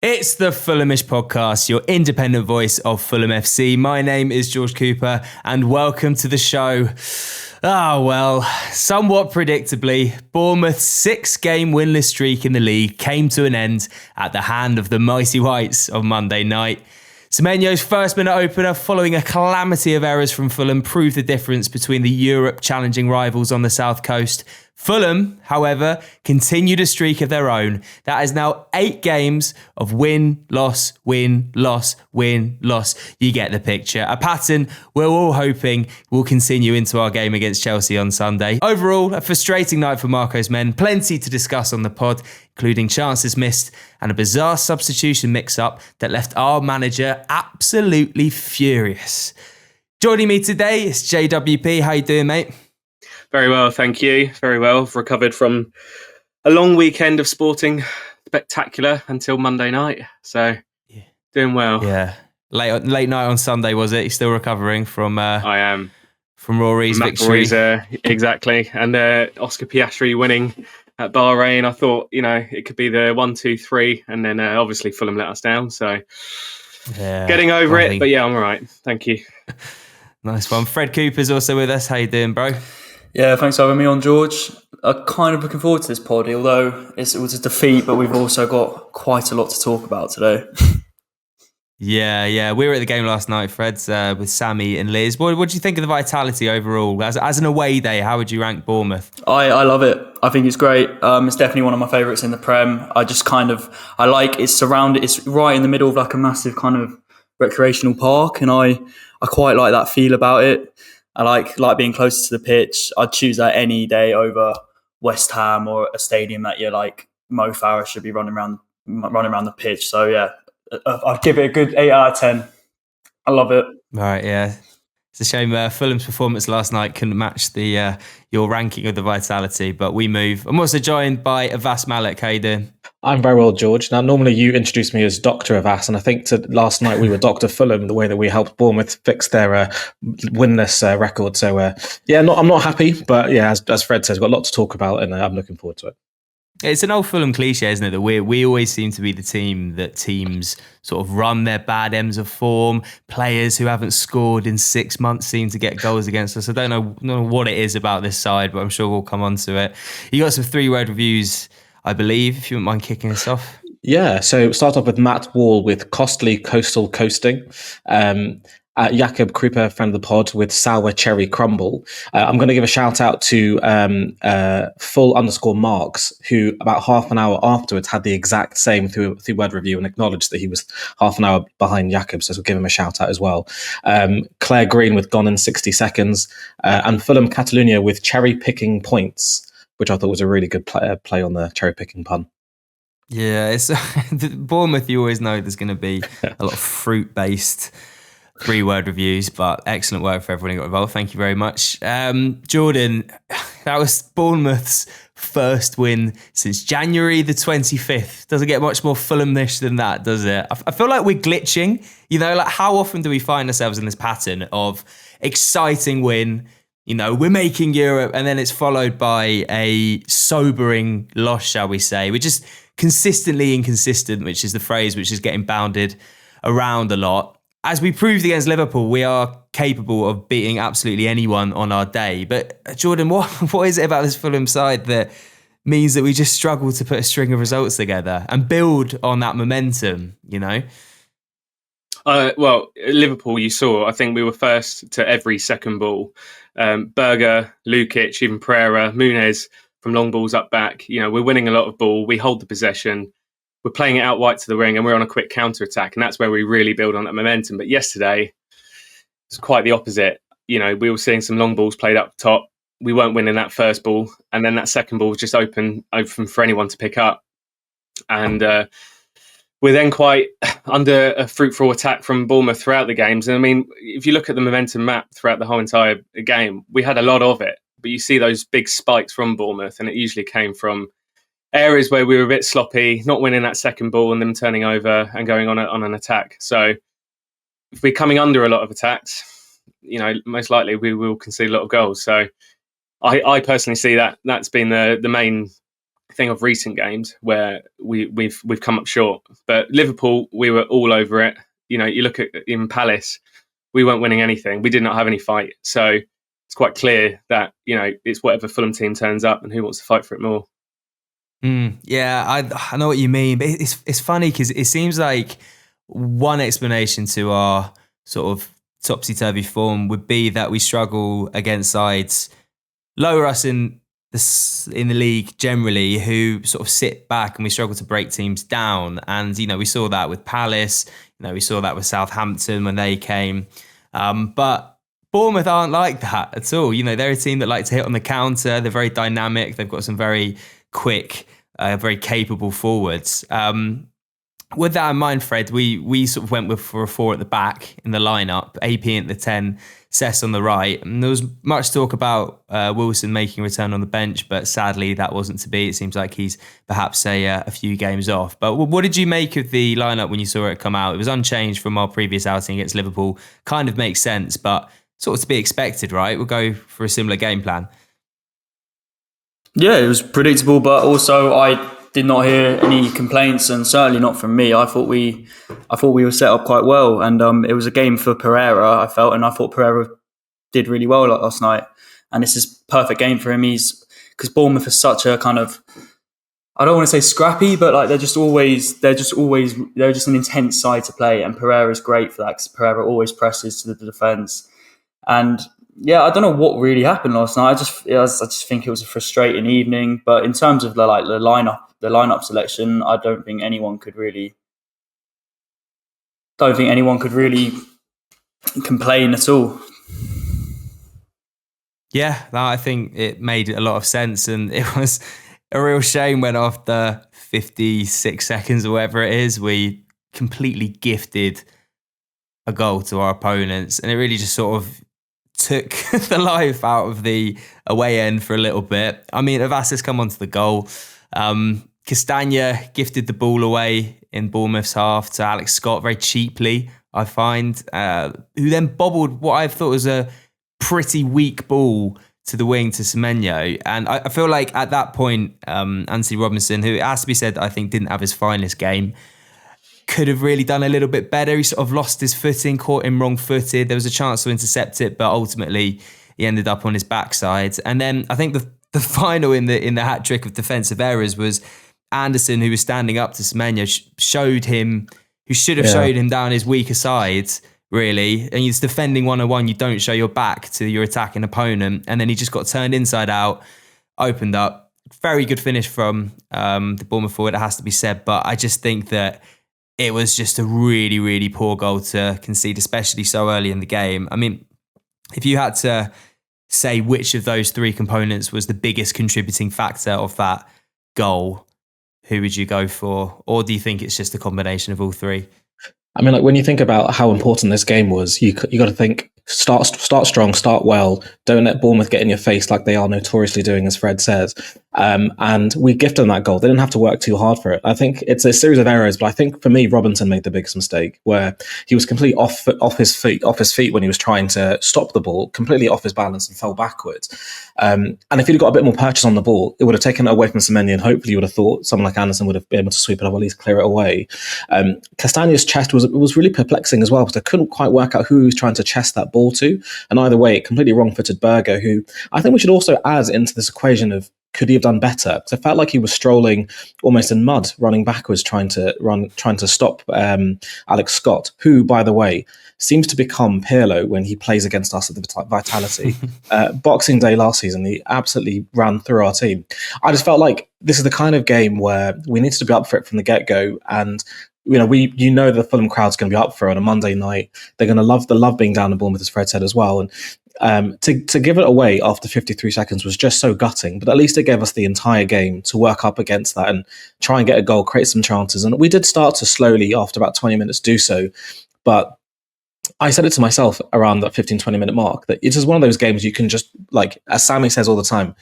It's the Fulhamish podcast, your independent voice of Fulham FC. My name is George Cooper and welcome to the show. Somewhat predictably, Bournemouth's 6-game winless streak in the league came to an end at the hand of the mighty Whites on Monday night. Semenyo's first minute opener following a calamity of errors from Fulham proved the difference between the Europe challenging rivals on the south coast. Fulham, however, continued a streak of their own. That is now 8 games of win, loss, win, loss, win, loss. You get the picture. A pattern we're all hoping will continue into our game against Chelsea on Sunday. Overall, a frustrating night for Marco's men. Plenty to discuss on the pod, including chances missed and a bizarre substitution mix-up that left our manager absolutely furious. Joining me today is JWP. How you doing, mate? Very well, thank you. Very well. I've recovered from a long weekend of sporting spectacular until Monday night. So, doing well. Yeah. Late night on Sunday, was it? You're still recovering from... I am. From Rory's victory. Exactly. And Oscar Piastri winning at Bahrain. I thought, it could be the 1, 2, 3. And then obviously Fulham let us down. So, getting over it. But yeah, I'm all right. Thank you. Nice one. Fred Cooper's also with us. How you doing, bro? Yeah, thanks for having me on, George. I'm kind of looking forward to this pod, although it was a defeat, but we've also got quite a lot to talk about today. Yeah. We were at the game last night, Fred, with Sammy and Liz. What do you think of the vitality overall? As an away day, how would you rank Bournemouth? I love it. I think it's great. It's definitely one of my favourites in the Prem. I like it's surrounded. It's right in the middle of like a massive kind of recreational park, and I quite like that feel about it. I like being closer to the pitch. I'd choose that any day over West Ham or a stadium that you're like Mo Farah should be running around the pitch. So yeah, I'd give it a good 8 out of 10. I love it. Right, yeah. It's a shame Fulham's performance last night couldn't match the your ranking of the vitality, but we move. I'm also joined by Avais Malik. How you doing? I'm very well, George. Now, normally you introduce me as Dr. Avais, and I think last night we were Dr. Fulham, the way that we helped Bournemouth fix their winless record. So, I'm not happy, but yeah, as Fred says, we've got a lot to talk about, and I'm looking forward to it. It's an old Fulham cliche, isn't it? That we always seem to be the team that teams sort of run their bad ends of form. Players who haven't scored in 6 months seem to get goals against us. I don't know what it is about this side, but I'm sure we'll come on to it. You got some 3-word reviews, I believe, if you wouldn't mind kicking us off. Yeah, so start off with Matt Wall with Costly Coastal Coasting. Jakob Krupa, friend of the pod, with Sour Cherry Crumble. I'm going to give a shout out to full_marks, who about half an hour afterwards had the exact same 3-word review and acknowledged that he was half an hour behind Jakob, so we'll give him a shout out as well. Claire Green with Gone in 60 Seconds, and Fulham Catalunya with Cherry Picking Points, which I thought was a really good play on the cherry picking pun. Yeah, it's Bournemouth. You always know there's going to be a lot of fruit-based 3-word reviews, but excellent work for everyone who got involved. Thank you very much. Jordan, that was Bournemouth's first win since January the 25th. Doesn't get much more Fulhamish than that, does it? I feel like we're glitching. Like how often do we find ourselves in this pattern of exciting win, we're making Europe, and then it's followed by a sobering loss, shall we say. We're just consistently inconsistent, which is the phrase which is getting bounded around a lot. As we proved against Liverpool, we are capable of beating absolutely anyone on our day. But Jordan, what is it about this Fulham side that means that we just struggle to put a string of results together and build on that momentum, Well, Liverpool, you saw, I think we were first to every second ball. Berger, Lukic, even Pereira, Muniz from long balls up back. We're winning a lot of ball. We hold the possession. We're playing it out wide to the ring, and we're on a quick counter-attack, and that's where we really build on that momentum. But yesterday, it's quite the opposite. We were seeing some long balls played up top. We weren't winning that first ball, and then that second ball was just open for anyone to pick up. And we're then quite under a fruitful attack from Bournemouth throughout the games. And I mean, if you look at the momentum map throughout the whole entire game, we had a lot of it. But you see those big spikes from Bournemouth, and it usually came from areas where we were a bit sloppy, not winning that second ball and them turning over and going on an attack. So if we're coming under a lot of attacks, most likely we will concede a lot of goals. So I personally see that's been the main thing of recent games where we've come up short. But Liverpool, we were all over it. You know, you look at in Palace, we weren't winning anything. We did not have any fight. So it's quite clear that, you know, it's whatever Fulham team turns up and who wants to fight for it more. Yeah, I know what you mean, but it's funny because it seems like one explanation to our sort of topsy-turvy form would be that we struggle against sides lower us in the league generally, who sort of sit back, and we struggle to break teams down. And you know, we saw that with Palace. You know, we saw that with Southampton when they came. But Bournemouth aren't like that at all. You know, they're a team that like to hit on the counter. They're very dynamic. They've got some very quick, very capable forwards. With that in mind, Fred, we sort of went for a 4 at the back in the lineup, AP at the 10, Sess on the right. And there was much talk about Wilson making a return on the bench, but sadly that wasn't to be. It seems like he's perhaps a few games off. But what did you make of the lineup when you saw it come out? It was unchanged from our previous outing against Liverpool. Kind of makes sense, but sort of to be expected, right? We'll go for a similar game plan. Yeah, it was predictable, but also I did not hear any complaints, and certainly not from me. I thought we were set up quite well, and it was a game for Pereira, I felt, and I thought Pereira did really well last night. And this is a perfect game for him. Because Bournemouth is such a kind of, I don't want to say scrappy, but like they're just an intense side to play, and Pereira is great for that because Pereira always presses to the defence. And yeah, I don't know what really happened last night. I just think it was a frustrating evening. But in terms of the lineup selection, I don't think anyone could really complain at all. Yeah, I think it made a lot of sense, and it was a real shame when after 56 seconds or whatever it is, we completely gifted a goal to our opponents, and it really just sort of took the life out of the away end for a little bit. I mean, Avais has come onto the goal. Castagna gifted the ball away in Bournemouth's half to Alex Scott very cheaply, I find, who then bobbled what I thought was a pretty weak ball to the wing to Semenyo. And I feel like at that point, Anthony Robinson, who it has to be said, I think didn't have his finest game, could have really done a little bit better. He sort of lost his footing, caught him wrong-footed. There was a chance to intercept it, but ultimately he ended up on his backside. And then I think the final in the hat trick of defensive errors was Andersen, who was standing up to Semenyo, showed him down his weaker side, really. And he's defending 1-on-1. You don't show your back to your attacking opponent. And then he just got turned inside out, opened up. Very good finish from the Bournemouth forward, it has to be said. But I just think that it was just a really, really poor goal to concede, especially so early in the game. I mean, if you had to say which of those three components was the biggest contributing factor of that goal, who would you go for? Or do you think it's just a combination of all three? I mean, like when you think about how important this game was, you got to think start strong, start well. Don't let Bournemouth get in your face like they are notoriously doing, as Fred says. And we gifted them that goal. They didn't have to work too hard for it. I think it's a series of errors, but I think for me, Robinson made the biggest mistake, where he was completely off his feet when he was trying to stop the ball, completely off his balance and fell backwards. And if he'd got a bit more purchase on the ball, it would have taken it away from Semenyo, and hopefully you would have thought someone like Andersen would have been able to sweep it up, or at least clear it away. Castagna's chest was really perplexing as well, because I couldn't quite work out who he was trying to chest that ball to. And either way, completely wrong-footed Berger, who I think we should also add into this equation of could he have done better? Because I felt like he was strolling almost in mud, running backwards, trying to stop Alex Scott, who, by the way, seems to become Pirlo when he plays against us at the Vitality. Boxing Day last season, he absolutely ran through our team. I just felt like this is the kind of game where we needed to be up for it from the get-go, and the Fulham crowd's going to be up for it on a Monday night. They're going to love being down in Bournemouth, as Fred said as well. And to give it away after 53 seconds was just so gutting. But at least it gave us the entire game to work up against that and try and get a goal, create some chances. And we did start to slowly, after about 20 minutes, do so. But I said it to myself around that 15, 20-minute mark, that it's just one of those games you can just, like, as Sammy says all the time,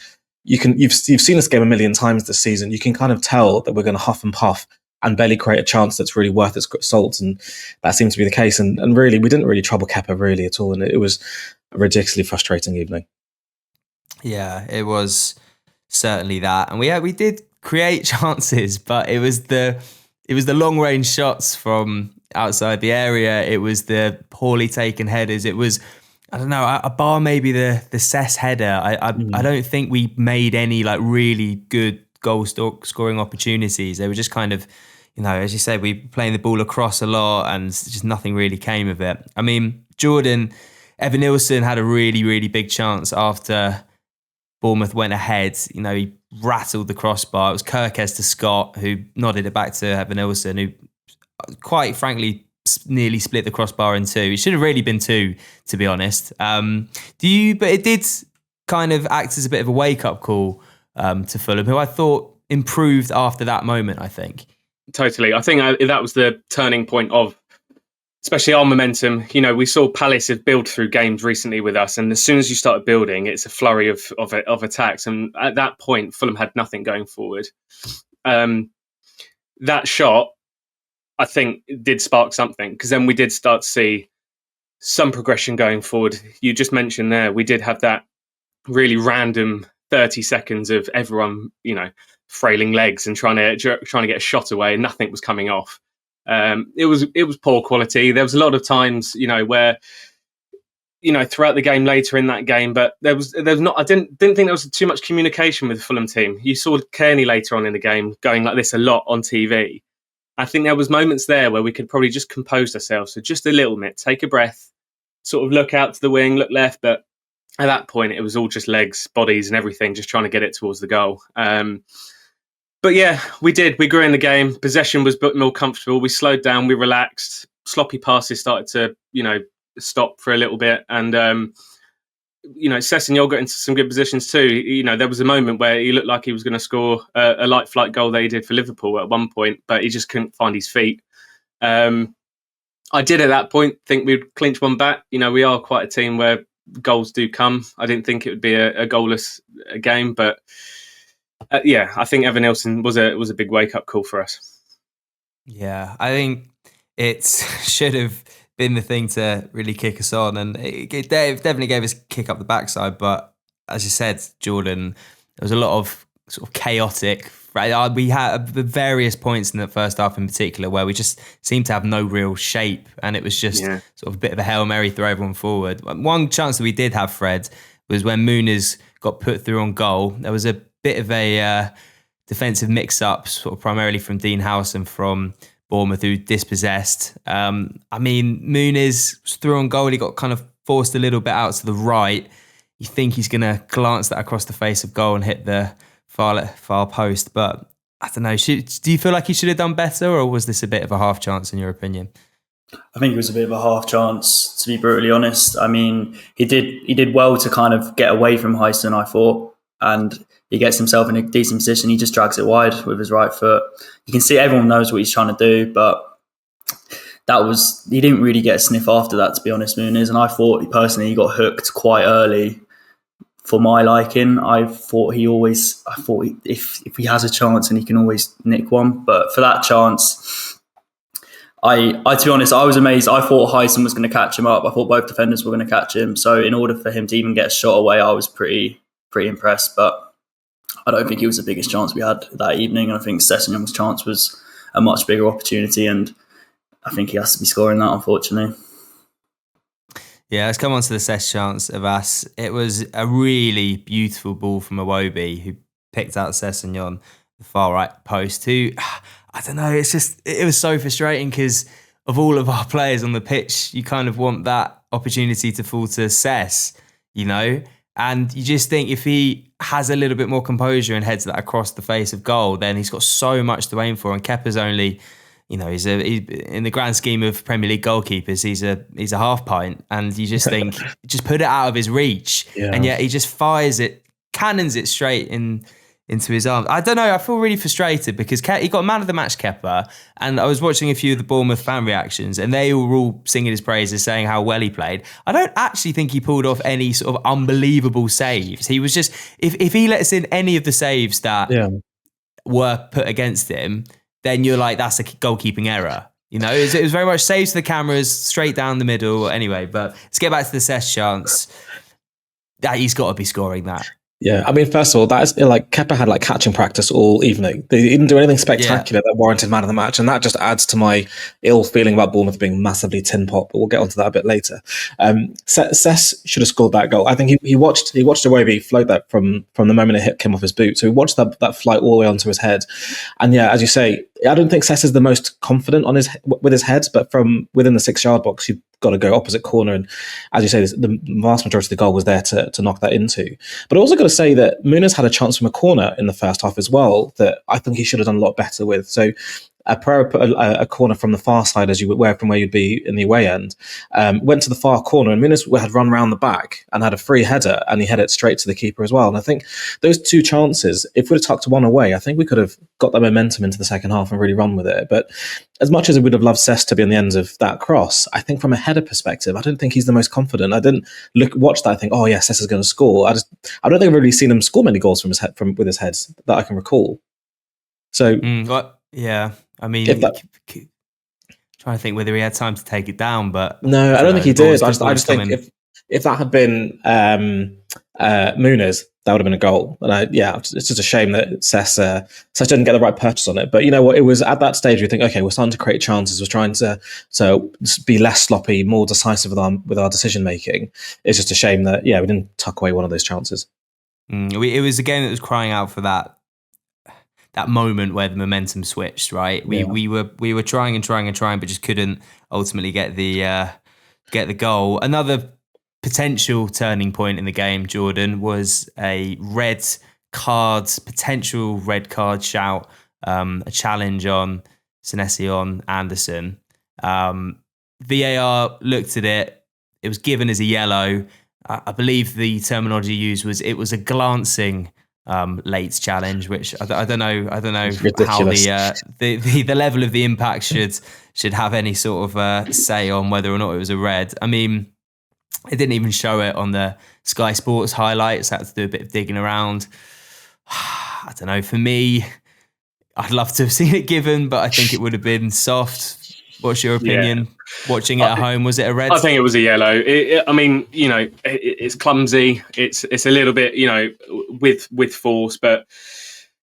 you've seen this game a million times this season. You can kind of tell that we're going to huff and puff and barely create a chance that's really worth its salt, and that seems to be the case. And really, we didn't really trouble Kepa really at all, and it was a ridiculously frustrating evening. Yeah, it was certainly that, and we did create chances, but it was the long range shots from outside the area. It was the poorly taken headers. It was, I don't know, a bar maybe the Sess header. I don't think we made any like really good goal scoring opportunities. They were just kind of, as you said, we were playing the ball across a lot and just nothing really came of it. I mean, Jordan, Evan Nilsson had a really, really big chance after Bournemouth went ahead. He rattled the crossbar. It was Kerkez to Scott, who nodded it back to Evan Nilsson, who quite frankly nearly split the crossbar in two. It should have really been two, to be honest. But it did kind of act as a bit of a wake-up call to Fulham, who I thought improved after that moment, I think. Totally. I think that was the turning point of especially our momentum. We saw Palace have built through games recently with us, and as soon as you started building, it's a flurry of attacks. And at that point, Fulham had nothing going forward. That shot, I think, did spark something, because then we did start to see some progression going forward. You just mentioned there, we did have that really random 30 seconds of everyone, frailing legs and trying to get a shot away, and nothing was coming off. It was poor quality. There was a lot of times, where, throughout the game, later in that game, but there was not. I didn't think there was too much communication with the Fulham team. You saw Kearney later on in the game going like this a lot on TV. I think there was moments there where we could probably just compose ourselves, so just a little bit, take a breath, sort of look out to the wing, look left. But at that point, it was all just legs, bodies, and everything, just trying to get it towards the goal. But yeah, we did. We grew in the game. Possession was a bit more comfortable. We slowed down. We relaxed. Sloppy passes started to, stop for a little bit. And, Semenyo got into some good positions too. There was a moment where he looked like he was going to score a light flight goal that he did for Liverpool at one point, but he just couldn't find his feet. I did at that point think we'd clinch one back. We are quite a team where goals do come. I didn't think it would be a goalless game, but I think Evan Nilsson was a big wake up call for us. Yeah, I think it should have been the thing to really kick us on, and it definitely gave us a kick up the backside. But as you said, Jordan, there was a lot of sort of chaotic. We had various points in the first half in particular where we just seemed to have no real shape, and it was just sort of a bit of a Hail Mary, throw everyone forward. One chance that we did have, Fred, was when Muniz got put through on goal. There was a bit of a defensive mix-up, sort of primarily from Dean House and from Bournemouth, who dispossessed. Muniz was through on goal. He got kind of forced a little bit out to the right. You think he's going to glance that across the face of goal and hit the far post, but I don't know. Do you feel like he should have done better, or was this a bit of a half chance in your opinion? I think it was a bit of a half chance, to be brutally honest. I mean, he did well to kind of get away from Heisen, I thought, and he gets himself in a decent position. He just drags it wide with his right foot. You can see everyone knows what he's trying to do, but he didn't really get a sniff after that, to be honest, Muniz. And I thought personally he got hooked quite early for my liking. I thought if he has a chance, and he can always nick one. But for that chance, I to be honest, I was amazed. I thought Heisen was going to catch him up. I thought both defenders were going to catch him. So in order for him to even get a shot away, I was pretty impressed. But I don't think it was the biggest chance we had that evening. I think Semeny's chance was a much bigger opportunity, and I think he has to be scoring that, unfortunately. Yeah, let's come on to the Sess chance of us. It was a really beautiful ball from Iwobi, who picked out Semenyo, the far right post, who, I don't know, it was so frustrating because of all of our players on the pitch, you kind of want that opportunity to fall to Sess, and you just think if he has a little bit more composure and heads that across the face of goal, then he's got so much to aim for, and Kepa's only... he's in the grand scheme of Premier League goalkeepers, he's a half pint, and you just think, just put it out of his reach, and yet he just cannons it straight into his arms. I don't know, I feel really frustrated because he got man of the match, Kepa, and I was watching a few of the Bournemouth fan reactions, and they were all singing his praises, saying how well he played. I don't actually think he pulled off any sort of unbelievable saves. He was just, if he lets in any of the saves that were put against him, then you're like, that's a goalkeeping error. It was very much saves to the cameras, straight down the middle. Anyway, but let's get back to the Sess chance. That he's got to be scoring that. Yeah, I mean, first of all, that's like Kepa had like catching practice all evening. They didn't do anything spectacular that warranted man of the match, and that just adds to my ill feeling about Bournemouth being massively tin pot. But we'll get onto that a bit later. Sess should have scored that goal. I think he watched Iwobi float that from the moment it came off his boot. So he watched that flight all the way onto his head, and yeah, as you say, I don't think Sess is the most confident with his head, but from within the 6-yard box, you've got to go opposite corner, and as you say, the vast majority of the goal was there to knock that into. But I also got to say that Muniz had a chance from a corner in the first half as well that I think he should have done a lot better with. So Pereira put a corner from the far side, as you were from where you'd be in the away end, went to the far corner, and Muniz had run round the back and had a free header, and he headed it straight to the keeper as well. And I think those two chances, if we'd have tucked one away, I think we could have got that momentum into the second half and really run with it. But as much as I would have loved Sess to be on the ends of that cross, I think from a header perspective, I don't think he's the most confident. I didn't watch that and think, oh yeah, Sess is going to score. I don't think I've really seen him score many goals from his head with his head that I can recall. So yeah, I mean, trying to think whether he had time to take it down, but no, I don't think he did. I just think if that had been Muniz, that would have been a goal. And it's just a shame that Sess didn't get the right purchase on it. But you know what? It was at that stage we think, okay, we're starting to create chances. We're trying to be less sloppy, more decisive with our decision making. It's just a shame that we didn't tuck away one of those chances. It was a game that was crying out for that moment where the momentum switched. Right, we were trying, but just couldn't ultimately get the goal. Another potential turning point in the game, Jordan, was a potential red card shout, a challenge on Senesi on Andersen. VAR looked at it. It was given as a yellow. I believe the terminology used was it was a glancing late challenge, which I don't know how the level of the impact should have any sort of say on whether or not it was a red. I mean, it didn't even show it on the Sky Sports highlights. I had to do a bit of digging around. I don't know. For me, I'd love to have seen it given, but I think it would have been soft. What's your opinion? Yeah. Watching it at home, was it a red? I think it was a yellow. I mean, it's clumsy. It's a little bit, with force, but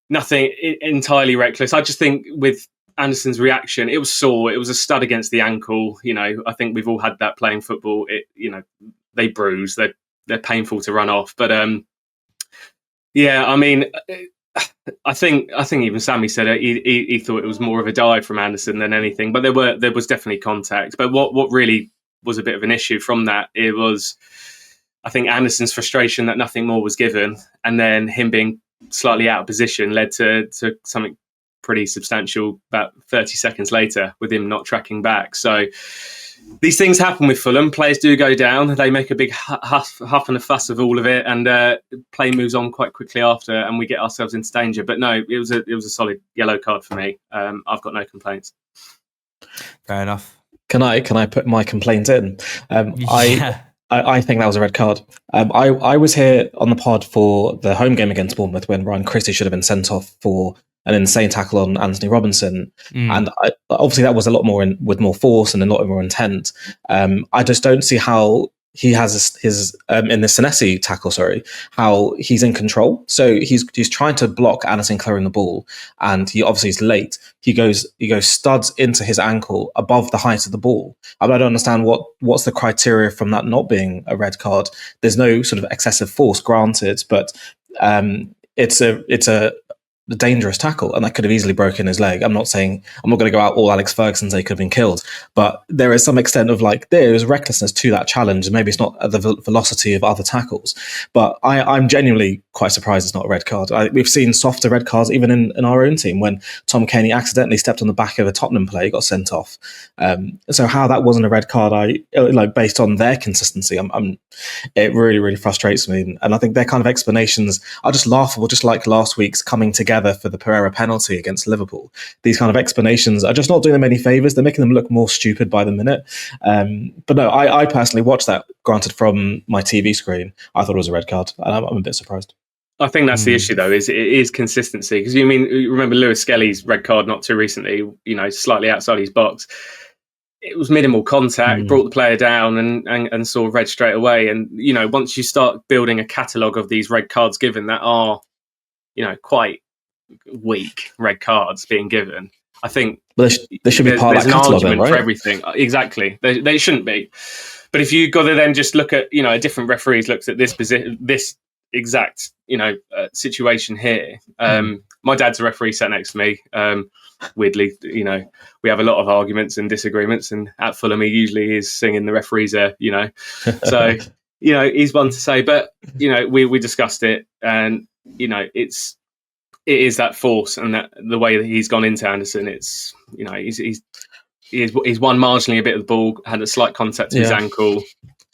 nothing entirely reckless. I just think with Andersen's reaction, it was sore. It was a stud against the ankle. I think we've all had that playing football. They bruise. They're painful to run off. But I mean, I think even Sammy said it. He thought it was more of a dive from Andersen than anything. But there was definitely contact. But what really was a bit of an issue from that, it was, I think, Andersen's frustration that nothing more was given, and then him being slightly out of position led to something pretty substantial about 30 seconds later with him not tracking back. So these things happen with Fulham. Players do go down. They make a big huff and a fuss of all of it, and play moves on quite quickly after, and we get ourselves into danger. But no, it was a solid yellow card for me. I've got no complaints. Fair enough. Can I put my complaint in? I think that was a red card. I was here on the pod for the home game against Bournemouth when Ryan Christie should have been sent off for an insane tackle on Anthony Robinson. And obviously that was a lot more with more force and a lot more intent. I just don't see how he has his in the Senesi tackle, how he's in control. So he's trying to block Andersen clearing the ball, and he obviously is late. He goes studs into his ankle above the height of the ball. I don't understand what's the criteria from that not being a red card. There's no sort of excessive force, granted, but it's a dangerous tackle, and that could have easily broken his leg. I'm not going to go out all Alex Ferguson and say he could have been killed, but there is some extent of there is recklessness to that challenge. Maybe it's not at the velocity of other tackles, but I'm genuinely quite surprised it's not a red card. We've seen softer red cards even in our own team. When Tom Kenny accidentally stepped on the back of a Tottenham player, got sent off. So how that wasn't a red card, based on their consistency, it really, really frustrates me. And I think their kind of explanations are just laughable, just like last week's coming together for the Pereira penalty against Liverpool. These kind of explanations are just not doing them any favours. They're making them look more stupid by the minute. But no, I personally watched that, granted from my TV screen. I thought it was a red card, and I'm a bit surprised. I think that's the issue, though, is it is consistency. Because you remember Lewis Skelly's red card not too recently, slightly outside his box. it was minimal contact, brought the player down and saw red straight away. And, once you start building a catalogue of these red cards given that are, quite weak red cards being given, I think there should be part of that an catalogue, argument right? for everything. Exactly. They shouldn't be. But if you've got to then just look at, a different referees looks at this exact, situation here. My dad's a referee sat next to me. Weirdly, we have a lot of arguments and disagreements, and at Fulham, he usually is singing the referees there, So, he's one to say, but, we discussed it, and, it is that force and that the way that he's gone into Andersen. It's, he's won marginally a bit of the ball, had a slight contact to his ankle.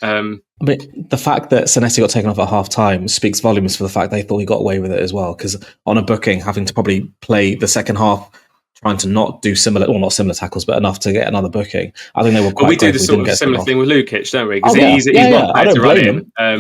But the fact that Senesi got taken off at half time speaks volumes for the fact they thought he got away with it as well. Because on a booking, having to probably play the second half, trying to not do not similar tackles, but enough to get another booking. I think they were quite. But we do the sort of similar thing with Lukic, don't we? Because he's one I player don't to run blame in.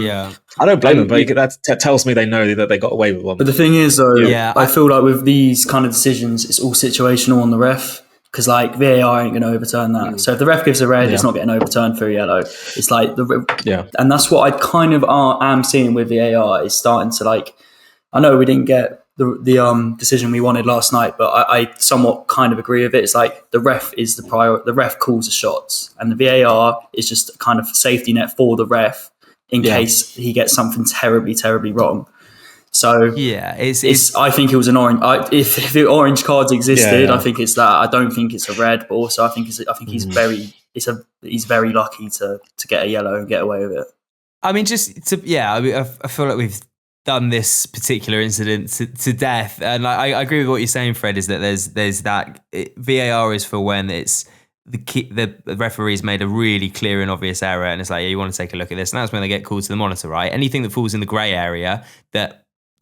him. I don't blame him, but that tells me they know that they got away with one. But the thing is, though, I feel like with these kind of decisions, it's all situational on the ref. Because VAR ain't going to overturn that. So if the ref gives a red, it's not getting overturned for a yellow. It's like and that's what I kind of am seeing with VAR is starting to I know we didn't get the decision we wanted last night, but I somewhat kind of agree with it. It's like the ref is the prior. The ref calls the shots, and the VAR is just kind of a safety net for the ref in case he gets something terribly, terribly wrong. So it's I think it was an orange. If the orange cards existed, I think it's that. I don't think it's a red, but also I think he's very lucky to get a yellow and get away with it. I mean, I feel like we've done this particular incident to death, and I agree with what you're saying, Fred. Is that there's that VAR is for when it's the referee's made a really clear and obvious error, and it's like you want to take a look at this, and that's when they get called to the monitor, right? Anything that falls in the grey area that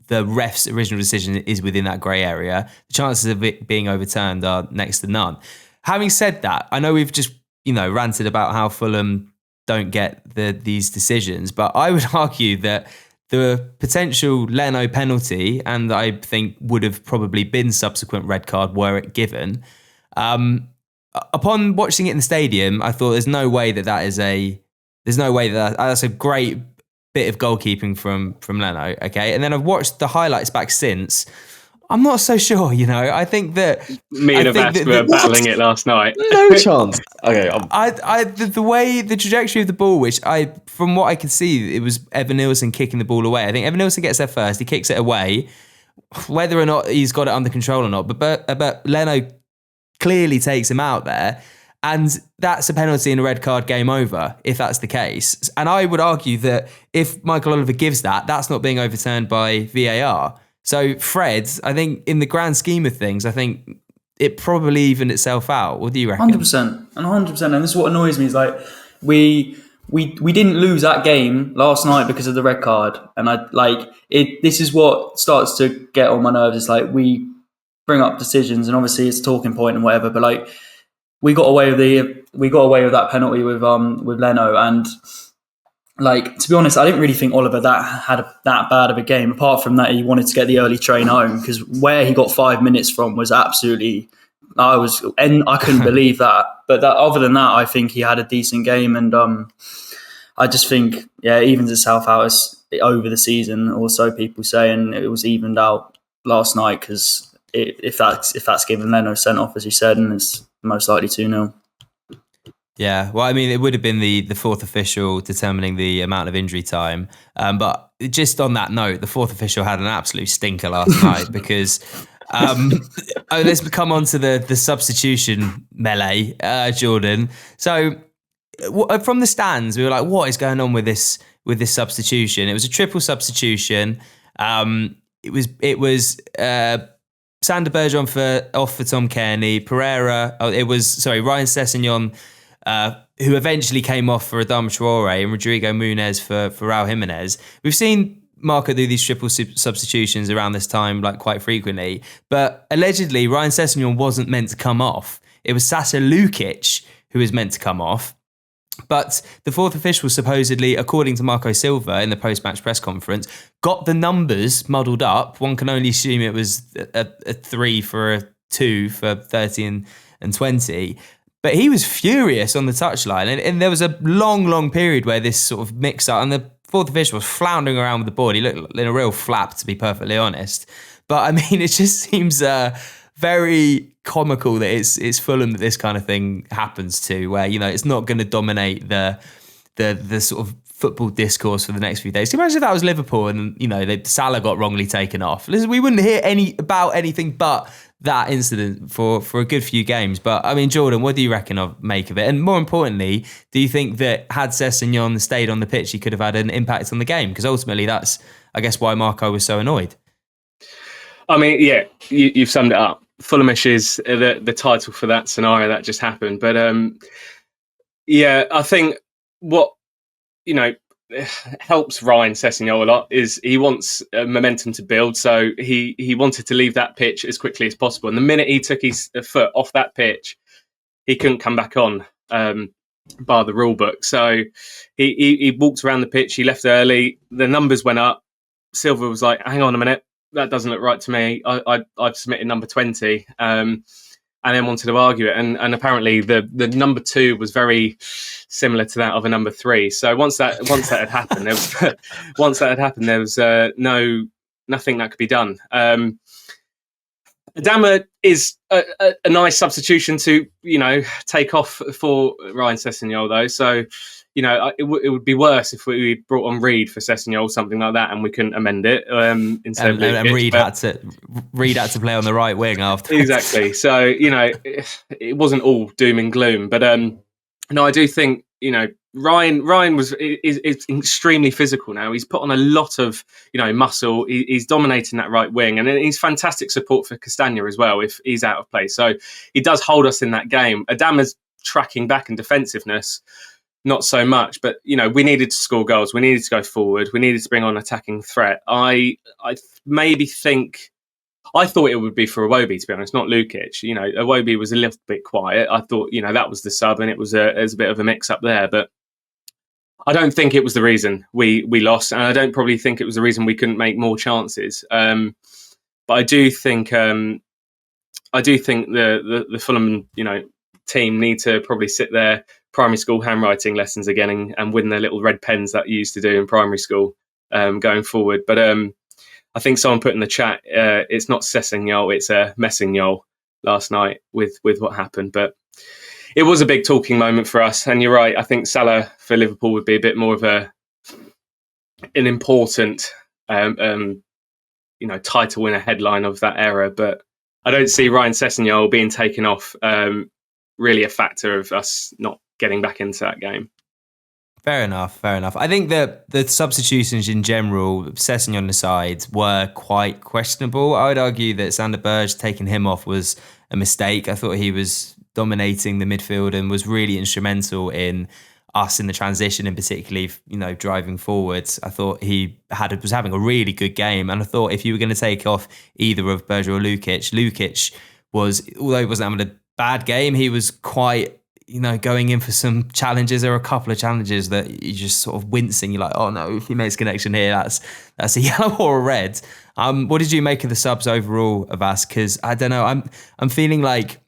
the ref's original decision is within that grey area, the chances of it being overturned are next to none. Having said that, I know we've just, ranted about how Fulham don't get these decisions, but I would argue that the potential Leno penalty, and I think would have probably been subsequent red card were it given, upon watching it in the stadium, I thought there's no way that's a great bit of goalkeeping from Leno, okay? And then I've watched the highlights back since. I'm not so sure, I think that me and Avais were battling it last night. No chance. Okay, the trajectory of the ball, which from what I could see, it was Evan Nilsson kicking the ball away. I think Evan Nilsson gets there first. He kicks it away, whether or not he's got it under control or not. But Leno clearly takes him out there. And that's a penalty and a red card, game over, if that's the case. And I would argue that if Michael Oliver gives that, that's not being overturned by VAR. So Fred, I think in the grand scheme of things, I think it probably evened itself out. What do you reckon? 100%. And this is what annoys me is we didn't lose that game last night because of the red card. And this is what starts to get on my nerves. It's like we bring up decisions and obviously it's a talking point and whatever, but we got away with that penalty with Leno, and to be honest, I didn't really think Oliver had that bad of a game. Apart from that, he wanted to get the early train home because where he got 5 minutes from was absolutely. I couldn't believe that. But other than that, I think he had a decent game, and I just think evens itself out over the season, or so people say, and it was evened out last night because if that's given Leno sent off as you said, and it's most likely 2-0. Yeah, well, I mean, it would have been the fourth official determining the amount of injury time. But just on that note, the fourth official had an absolute stinker last night because let's come on to the substitution melee, Jordan. So from the stands, we were like, what is going on with this substitution? It was a triple substitution. It was Sander Bergeron off for Tom Kearney, Pereira. Ryan Sessegnon, who eventually came off for Adama Traore, and Rodrigo Muniz for Raul Jimenez. We've seen Marco do these triple substitutions around this time quite frequently, but allegedly Ryan Sessegnon wasn't meant to come off. It was Sasa Lukic who was meant to come off. But the fourth official supposedly, according to Marco Silva in the post-match press conference, got the numbers muddled up. One can only assume it was a 3 for a 2 for 30 and 20. But he was furious on the touchline, and there was a long period where this sort of mix-up, and the fourth official was floundering around with the board. He looked in a real flap, to be perfectly honest. But I mean, it just seems very comical that it's Fulham that this kind of thing happens to, where, you know, it's not going to dominate the sort of football discourse for the next few days. Can you imagine if that was Liverpool and, you know, Salah got wrongly taken off? Listen, we wouldn't hear about anything but that incident for a good few games. But I mean, Jordan, what do you reckon make of it? And more importantly, do you think that had Semenyo stayed on the pitch, he could have had an impact on the game? Because ultimately, that's, I guess, why Marco was so annoyed. I mean, yeah, you've summed it up. Fulhamish is the title for that scenario that just happened. But yeah, I think what, you know, helps Ryan Semenyo a lot is he wants momentum to build. So he wanted to leave that pitch as quickly as possible. And the minute he took his foot off that pitch, he couldn't come back on, bar the rule book. So he walked around the pitch. He left early. The numbers went up. Silva was like, hang on a minute, that doesn't look right to me. I've submitted number 20. And then wanted to argue it, and apparently the number 2 was very similar to that of a number 3. So once that had happened, there was nothing that could be done. Adama is a nice substitution to, you know, take off for Ryan Semenyo though. So, you know, it would be worse if we brought on Reed for Semenyo or something like that, and we couldn't amend it instead of and Reed had to play on the right wing after. Exactly. So, you know, it wasn't all doom and gloom, but no, I do think, you know, Ryan is extremely physical now. He's put on a lot of, you know, muscle. He's dominating that right wing, and he's fantastic support for Castagna as well if he's out of place. So he does hold us in that game. Adama's tracking back and defensiveness, not so much, but, you know, we needed to score goals. We needed to go forward. We needed to bring on attacking threat. I thought it would be for Iwobi, to be honest, not Lukic. You know, Iwobi was a little bit quiet. I thought, you know, that was the sub, and it was a bit of a mix up there. But I don't think it was the reason we lost, and I don't probably think it was the reason we couldn't make more chances. But I do think the Fulham, you know, team need to probably sit their primary school handwriting lessons again and win their little red pens that you used to do in primary school going forward. But I think someone put in the chat, it's not Semenyo, it's a Mesenyo last night with what happened. But it was a big talking moment for us. And you're right, I think Salah for Liverpool would be a bit more of an important, you know, title winner headline of that era. But I don't see Ryan Semenyo being taken off really a factor of us not getting back into that game. Fair enough. I think that the substitutions in general, Semenyo on the side, were quite questionable. I would argue that Sander Berge taking him off was a mistake. I thought he was dominating the midfield and was really instrumental in us in the transition, and particularly, you know, driving forwards. I thought he was having a really good game, and I thought if you were going to take off either of Berge or Lukic was, although he wasn't having a bad game, he was quite, you know, going in for some challenges. There were a couple of challenges that you just sort of wincing. You're like, oh no, if he makes a connection here, that's a yellow or a red. What did you make of the subs overall, Avais? Because I don't know, I'm feeling like,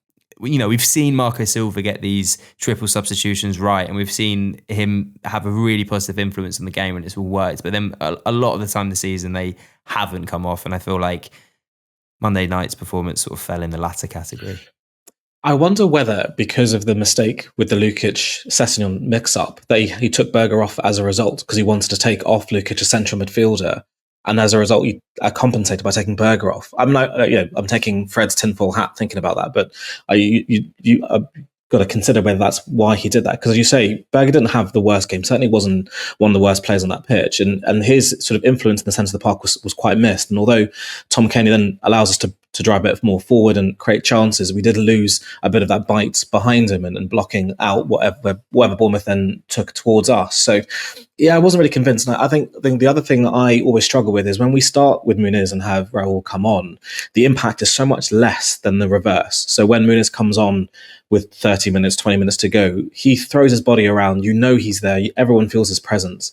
you know, we've seen Marco Silva get these triple substitutions right, and we've seen him have a really positive influence on the game when it's all worked. But then a lot of the time this season, they haven't come off, and I feel like Monday night's performance sort of fell in the latter category. I wonder whether, because of the mistake with the Lukic-Semenyo mix-up, that he took Berger off as a result, because he wanted to take off Lukic, a central midfielder, and as a result, he compensated by taking Berger off. I'm taking Fred's tinfoil hat thinking about that, but you got to consider whether that's why he did that. Because as you say, Berger didn't have the worst game. Certainly wasn't one of the worst players on that pitch. And his sort of influence in the centre of the park was quite missed. And although Tom Kenny then allows us to drive a bit more forward and create chances, we did lose a bit of that bite behind him and blocking out whatever Bournemouth then took towards us. So yeah, I wasn't really convinced. And I think the other thing that I always struggle with is when we start with Muniz and have Raul come on, the impact is so much less than the reverse. So when Muniz comes on with 30 minutes, 20 minutes to go, he throws his body around, you know he's there, everyone feels his presence.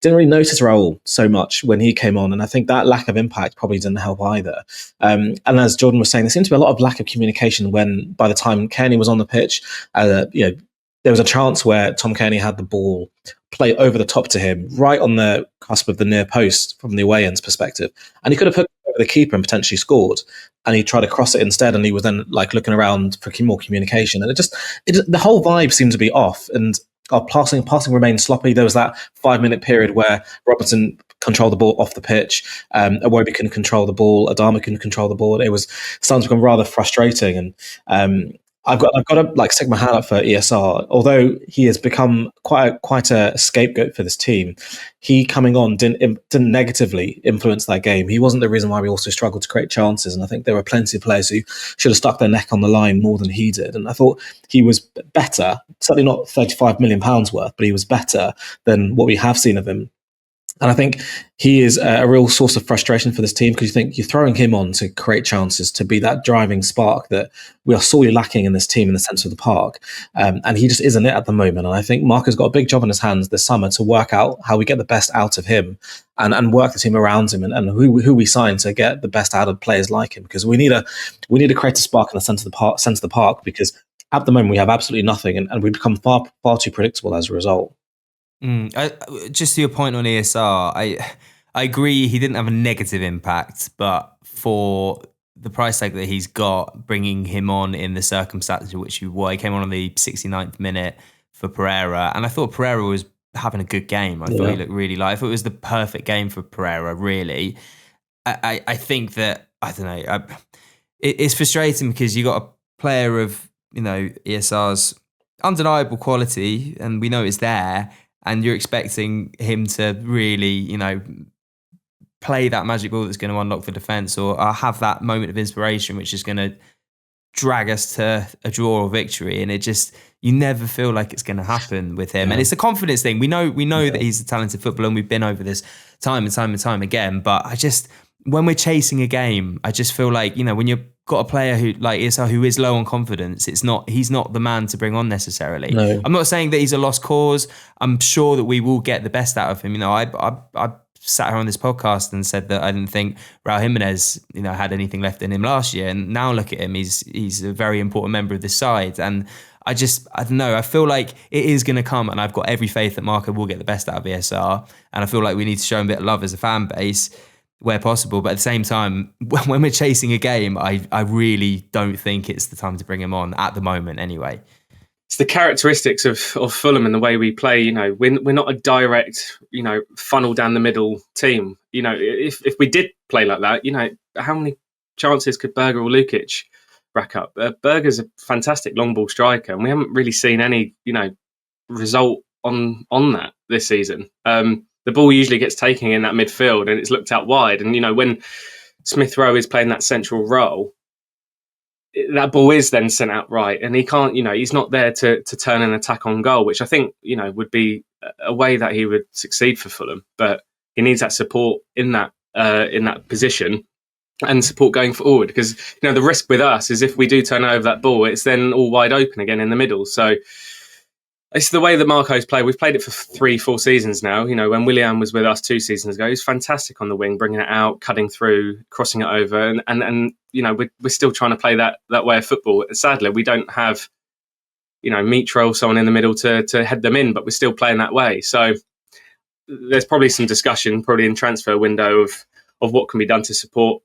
didn't really notice Raul so much when he came on, and I think that lack of impact probably didn't help either. And as Jordan was saying, there seemed to be a lot of lack of communication when, by the time Kearney was on the pitch, there was a chance where Tom Kearney had the ball play over the top to him, right on the cusp of the near post from the away end's perspective, and he could have put it over the keeper and potentially scored. And he tried to cross it instead, and he was then like looking around for more communication, and the whole vibe seemed to be off, and our passing remained sloppy. There was that 5-minute period where Robertson controlled the ball off the pitch, Iwobi couldn't control the ball, Adama couldn't control the ball. It was starting to become rather frustrating, and I've got to like stick my hand up for ESR. Although he has become quite a scapegoat for this team, he coming on didn't negatively influence that game. He wasn't the reason why we also struggled to create chances, and I think there were plenty of players who should have stuck their neck on the line more than he did. And I thought he was better, certainly not £35 million worth, but he was better than what we have seen of him. And I think he is a real source of frustration for this team, because you think you're throwing him on to create chances, to be that driving spark that we are sorely lacking in this team in the centre of the park. And he just isn't it at the moment. And I think Marco's got a big job in his hands this summer to work out how we get the best out of him and work the team around him, and who we sign to get the best out of players like him, because we need to create a spark in the centre of the park, because at the moment we have absolutely nothing, and we become far too predictable as a result. Just to your point on ESR, I agree he didn't have a negative impact, but for the price tag that he's got, bringing him on in the circumstances in which he came on the 69th minute for Pereira, and I thought Pereira was having a good game. I thought he looked really live. I thought it was the perfect game for Pereira, really. I think that, I don't know, it's frustrating because you got a player of, ESR's undeniable quality, and we know it's there, and you're expecting him to really, play that magic ball that's going to unlock the defence, or have that moment of inspiration which is going to drag us to a draw or victory. And you never feel like it's going to happen with him. And it's a confidence thing. We know that he's a talented footballer, and we've been over this time and time again. But when we're chasing a game, I just feel like, when you've got a player who is low on confidence, he's not the man to bring on necessarily. No. I'm not saying that he's a lost cause. I'm sure that we will get the best out of him. I sat here on this podcast and said that I didn't think Raul Jimenez, had anything left in him last year, and now look at him. He's a very important member of this side, and I don't know. I feel like it is going to come, and I've got every faith that Marco will get the best out of ESR, and I feel like we need to show him a bit of love as a fan base where possible. But at the same time, when we're chasing a game, I really don't think it's the time to bring him on at the moment anyway. It's the characteristics of Fulham and the way we play. We're not a direct, funnel down the middle team. If we did play like that, how many chances could Berger or Lukic rack up? Berger's a fantastic long ball striker, and we haven't really seen any, result on that this season. The ball usually gets taken in that midfield, and it's looked out wide. And when Smith Rowe is playing that central role, that ball is then sent out right, and he can't, he's not there to turn an attack on goal, which I think, would be a way that he would succeed for Fulham. But he needs that support in that position, and support going forward, because the risk with us is if we do turn over that ball, it's then all wide open again in the middle. So it's the way that Marco's played. We've played it for 3-4 seasons now. When Willian was with us 2 seasons ago, he was fantastic on the wing, bringing it out, cutting through, crossing it over. And we're still trying to play that way of football. Sadly, we don't have, Mitro, someone in the middle to head them in, but we're still playing that way. So there's probably some discussion, probably in transfer window, of what can be done to support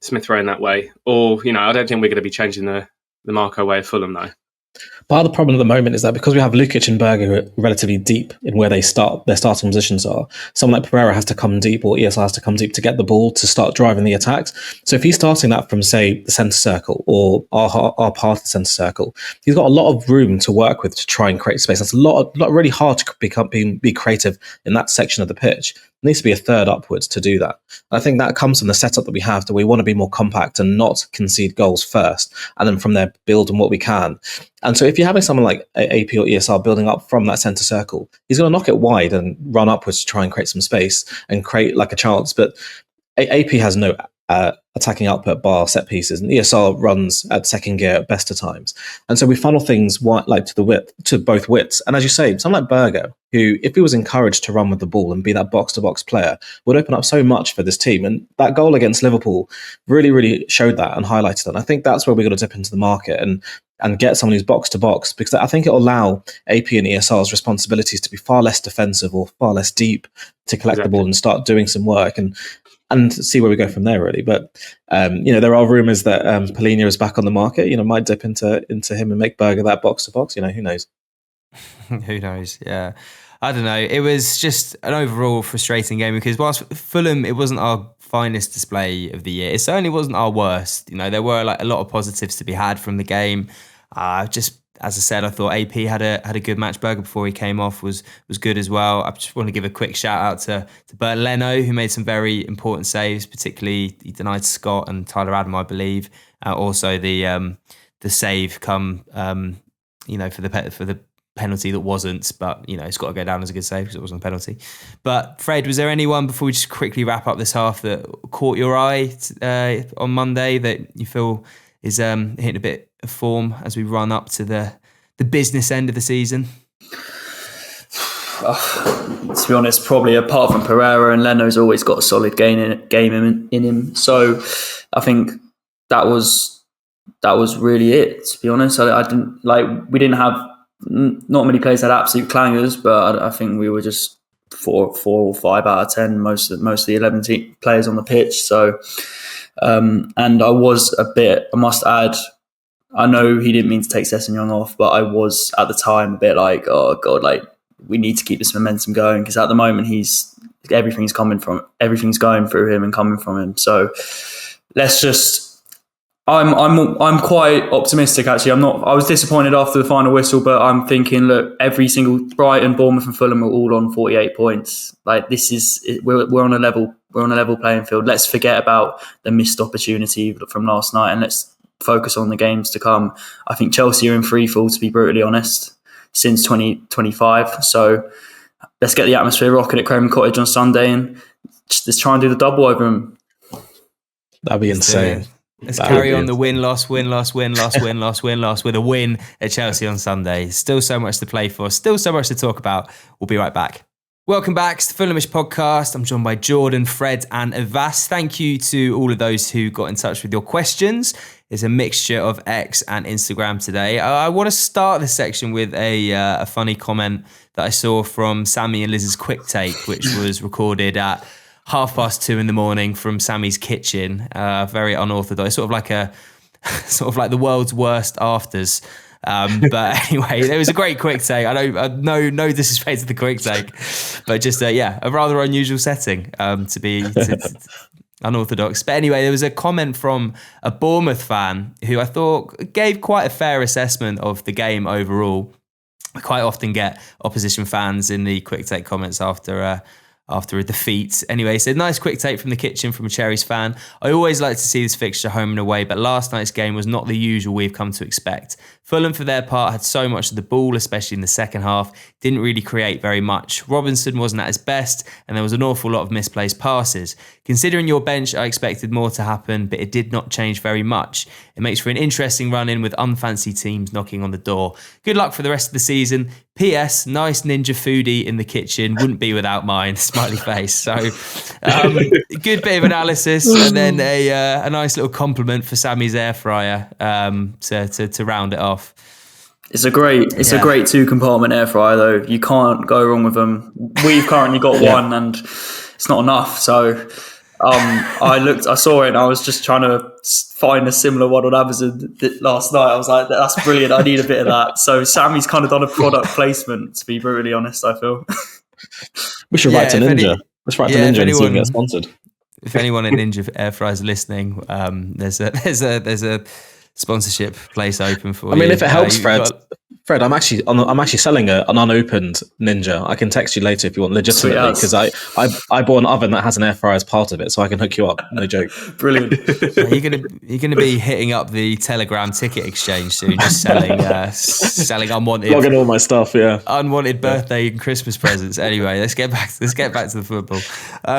Smith Rowe in that way. Or, I don't think we're going to be changing the Marco way of Fulham, though. Part of the problem at the moment is that because we have Lukic and Berger who are relatively deep in where their starting positions are, someone like Pereira has to come deep, or ESR has to come deep to get the ball to start driving the attacks. So if he's starting that from, say, the centre circle or our part of the centre circle, he's got a lot of room to work with to try and create space. That's really hard to be creative in that section of the pitch. There needs to be a third upwards to do that. And I think that comes from the setup that we have, that we want to be more compact and not concede goals first, and then from there build on what we can. And so if you're having someone like AP or ESR building up from that centre circle, he's going to knock it wide and run upwards to try and create some space and create like a chance. But AP has no attacking output bar set pieces, and ESR runs at second gear at best of times. And so we funnel things to both widths. And as you say, someone like Berger, who, if he was encouraged to run with the ball and be that box-to-box player, would open up so much for this team. And that goal against Liverpool really, really showed that and highlighted it. And I think that's where we've got to dip into the market and get someone who's box-to-box, because I think it'll allow AP and ESR's responsibilities to be far less defensive or far less deep to collect the ball and start doing some work and see where we go from there, really. But there are rumours that Polina is back on the market. Might dip into him and make Berger that box to box. Who knows? Who knows? Yeah, I don't know. It was just an overall frustrating game because whilst Fulham, it wasn't our finest display of the year. It certainly wasn't our worst. There were a lot of positives to be had from the game. Just as I said, I thought AP had a good match. Berger, before he came off, was good as well. I just want to give a quick shout out to Bert Leno, who made some very important saves. Particularly, he denied Scott and Tyler Adam, I believe. Also, the save come for the penalty that wasn't, but it's got to go down as a good save because it wasn't a penalty. But Fred, was there anyone, before we just quickly wrap up this half, that caught your eye on Monday that you feel is hitting a bit of form as we run up to the business end of the season? To be honest, probably apart from Pereira, and Leno's always got a solid game in him. So I think that was really it. To be honest, I didn't we didn't have not many players had absolute clangers, but I think we were just 4 or 5 out of 10 most of the 11 players on the pitch. So. And I must add, I know he didn't mean to take Semenyo off, but I was at the time a bit like, oh God, we need to keep this momentum going, because at the moment everything's going through him and coming from him. So let's just. I'm quite optimistic actually. I was disappointed after the final whistle, but I'm thinking, look, every single Brighton, Bournemouth and Fulham are all on 48 points. We're on a level playing field. Let's forget about the missed opportunity from last night and let's focus on the games to come. I think Chelsea are in free fall, to be brutally honest, since 2025. So let's get the atmosphere rocking at Craven Cottage on Sunday and just try and do the double over them. That'd be insane. Let's carry on the win-loss with a win at Chelsea on Sunday. Still so much to play for. Still so much to talk about. We'll be right back. Welcome back to the Fulhamish podcast. I'm joined by Jordan, Fred and Avais. Thank you to all of those who got in touch with your questions. It's a mixture of X and Instagram today. I want to start this section with a funny comment that I saw from Sammy and Liz's quick take, which was recorded at 2:30 in the morning from Sammy's kitchen. Very unorthodox, sort of like the world's worst afters. But anyway, it was a great quick take. I know no disrespect to the quick take, but just a rather unusual setting to be unorthodox. But anyway, there was a comment from a Bournemouth fan who I thought gave quite a fair assessment of the game overall. I quite often get opposition fans in the quick take comments after a defeat. Anyway, so nice quick take from the kitchen from a Cherries fan. I always like to see this fixture home and away, but last night's game was not the usual we've come to expect. Fulham, for their part, had so much of the ball, especially in the second half, didn't really create very much. Robinson wasn't at his best, and there was an awful lot of misplaced passes. Considering your bench, I expected more to happen, but it did not change very much. It makes for an interesting run-in with unfancy teams knocking on the door. Good luck for the rest of the season. P.S. Nice ninja foodie in the kitchen. Wouldn't be without mine. Smiley face. So, good bit of analysis, and then a nice little compliment for Sammy's air fryer to round it off. It's a great 2-compartment air fryer though. You can't go wrong with them. We've currently got one, and it's not enough. So I saw it, and I was just trying to find a similar one on Amazon last night. I was like, that's brilliant. I need a bit of that. So Sammy's kind of done a product placement, to be brutally honest, I feel. We should write to Ninja. Let's write to Ninja and see if we get sponsored. If anyone at Ninja Air Fryers are listening, there's a sponsorship place open for you. I mean, if it helps, Fred, Fred, I'm actually selling an unopened Ninja. I can text you later if you want, legitimately, because I bought an oven that has an air fryer as part of it, so I can hook you up. No joke. Brilliant. You're gonna be hitting up the Telegram ticket exchange soon, just selling unwanted, logging all my stuff. Yeah, unwanted birthday and Christmas presents. Anyway, let's get back to the football.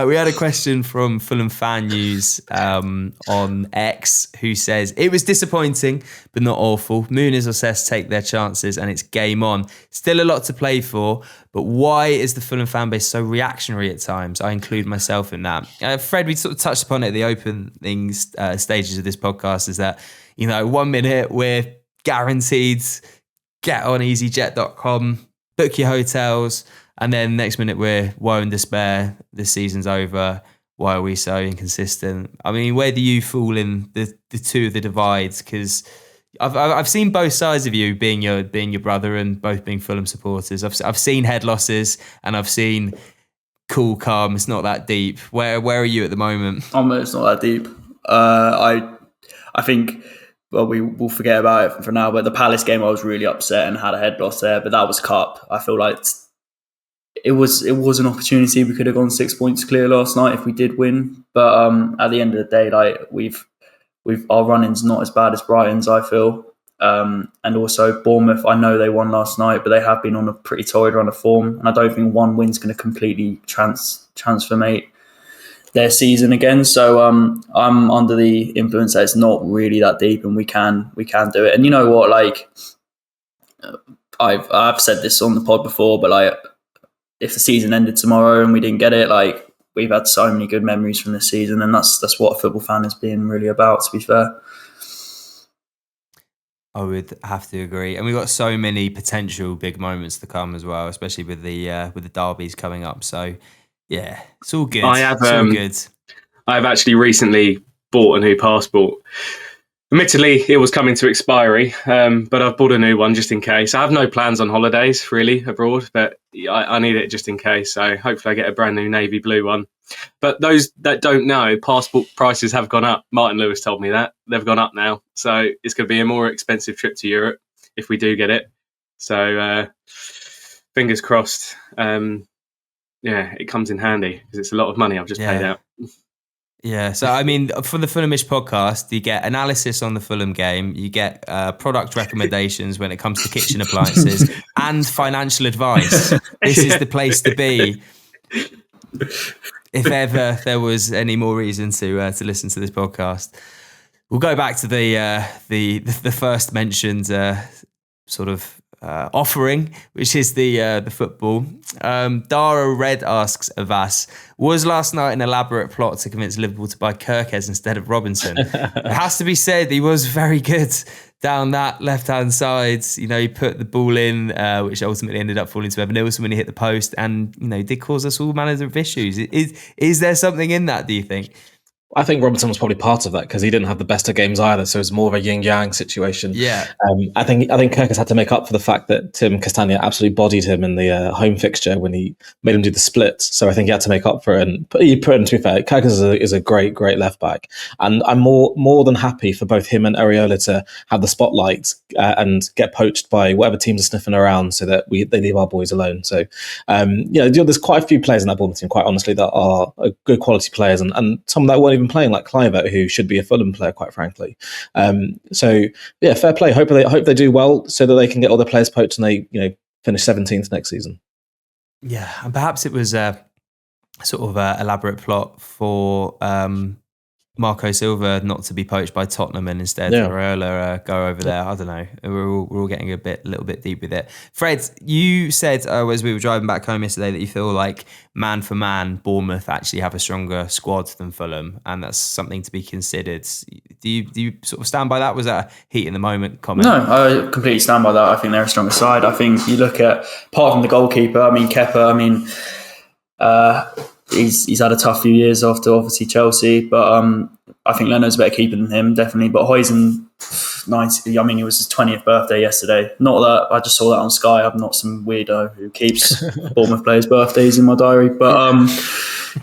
We had a question from Fulham Fan News on X, who says it was disappointing but not awful. Muniz or Sess take their chances and it's game on. Still a lot to play for, but why is the Fulham fan base so reactionary at times? I include myself in that. Fred, we sort of touched upon it at the opening stages of this podcast, is that, 1 minute we're guaranteed get on easyjet.com, book your hotels, and then next minute we're woe and despair, this season's over. Why are we so inconsistent? I mean, where do you fall in the two of the divides? Because I've seen both sides of you, being your brother and both being Fulham supporters. I've seen head losses and I've seen cool, calm. It's not that deep. Where are you at the moment? It's not that deep. I think, well, we will forget about it for now. But the Palace game, I was really upset and had a head loss there. But that was cup. I feel like it was an opportunity. We could have gone 6 points clear last night if we did win. But at the end of the day, like our running's not as bad as Brighton's, I feel. And also Bournemouth, I know they won last night, but they have been on a pretty torrid run of form. And I don't think one win's going to completely transformate their season again. So I'm under the influence that it's not really that deep and we can do it. And you know what, like I've said this on the pod before, but like if the season ended tomorrow and we didn't get it, like we've had so many good memories from this season, and that's what a football fan is being really about, to be fair. I would have to agree, and we've got so many potential big moments to come as well, especially with the derbies coming up. So yeah, it's all good. It's all good. I've actually recently bought a new passport. Admittedly, it was coming to expiry, but I've bought a new one just in case. I have no plans on holidays really abroad, but I need it just in case. So hopefully I get a brand new navy blue one. But those that don't know, passport prices have gone up. Martin Lewis told me that. They've gone up now. So it's going to be a more expensive trip to Europe if we do get it. So fingers crossed. It comes in handy because it's a lot of money I've just paid out. Yeah, so I mean, for the Fulhamish podcast, you get analysis on the Fulham game, you get product recommendations when it comes to kitchen appliances, and financial advice. This is the place to be if ever there was any more reason to listen to this podcast. We'll go back to the first mentioned sort of offering, which is the football. Dara Red asks Avais, was last night an elaborate plot to convince Liverpool to buy Kerkez instead of Robinson? It has to be said, he was very good down that left-hand side. He put the ball in, which ultimately ended up falling to Evan Nilsson when he hit the post, and did cause us all manners of issues. Is there something in that, do you think? I think Robinson was probably part of that because he didn't have the best of games either, so it was more of a yin-yang situation. Yeah, I think Kerkez had to make up for the fact that Tim Castagna absolutely bodied him in the home fixture when he made him do the split. So I think he had to make up for it. And he put in, to be fair, Kerkez is a great left back, and I'm more than happy for both him and Areola to have the spotlight and get poached by whatever teams are sniffing around, so that they leave our boys alone. So there's quite a few players in that Bournemouth team, quite honestly, that are good quality players, and some that weren't even playing, like Cliver, who should be a Fulham player, quite frankly. Fair play. Hope they do well so that they can get all their players poached and they finish 17th next season. Yeah, and perhaps it was a sort of elaborate plot for Marco Silva not to be poached by Tottenham and instead Areola go over there. I don't know. We're all getting a little bit deep with it. Fred, you said as we were driving back home yesterday that you feel like man for man, Bournemouth actually have a stronger squad than Fulham, and that's something to be considered. Do you sort of stand by that? Was that a heat in the moment comment? No, I completely stand by that. I think they're a stronger side. I think you look at, apart from the goalkeeper, Kepa, he's had a tough few years after obviously Chelsea, but I think Leno's a better keeper than him, definitely. But Huijsen, it was his 20th birthday yesterday. Not that I just saw that on Sky. I'm not some weirdo who keeps Bournemouth players' birthdays in my diary, but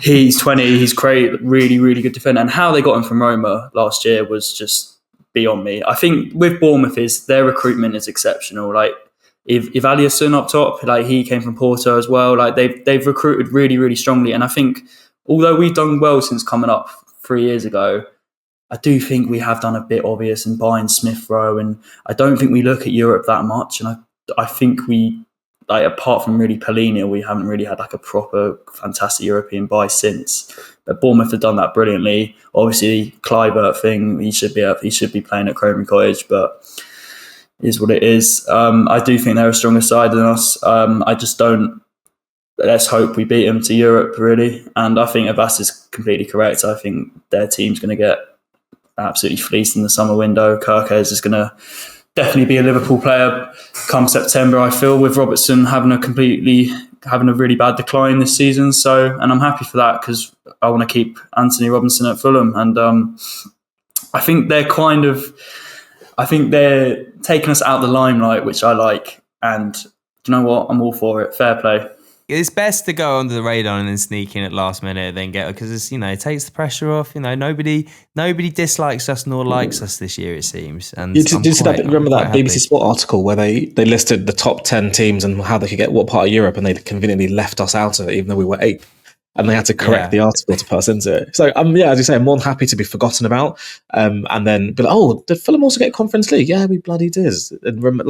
he's 20. He's great, really, really good defender. And how they got him from Roma last year was just beyond me. I think with Bournemouth their recruitment is exceptional. Like, if Andersen up top, like he came from Porto as well. Like they've recruited really, really strongly. And I think although we've done well since coming up 3 years ago, I do think we have done a bit obvious in buying Smith Rowe, and I don't think we look at Europe that much. And I think we, like, apart from really Polina, we haven't really had like a proper fantastic European buy since. But Bournemouth have done that brilliantly. Obviously, Kluivert thing, he should be playing at Craven Cottage, but it is what it is. I do think they're a stronger side than us. I just don't. Let's hope we beat them to Europe, really. And I think Avais is completely correct. I think their team's going to get absolutely fleeced in the summer window. Kerkez is going to definitely be a Liverpool player come September, I feel, with Robertson having a really bad decline this season. So, and I'm happy for that because I want to keep Anthony Robinson at Fulham. And I think they're taking us out of the limelight, which I like. And do you know what? I'm all for it. Fair play. It's best to go under the radar and then sneak in at last minute, then get, because it's, it takes the pressure off. Nobody dislikes us nor likes us this year, it seems. And remember that BBC Sport article where they listed the top 10 teams and how they could get what part of Europe, and they conveniently left us out of it, even though we were 8th. And they had to correct the article to put us into it. So, as you say, I'm more than happy to be forgotten about. And then be like, did Fulham also get Conference League? Yeah, we bloody did. And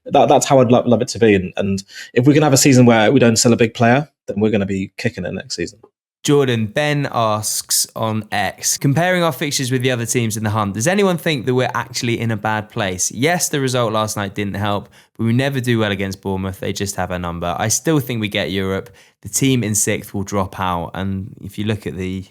that's how I'd love it to be. And if we can have a season where we don't sell a big player, then we're going to be kicking it next season. Jordan, Ben asks on X, comparing our fixtures with the other teams in the hunt, does anyone think that we're actually in a bad place? Yes, the result last night didn't help, but we never do well against Bournemouth. They just have a number. I still think we get Europe. The team in 6th will drop out. And if you look at the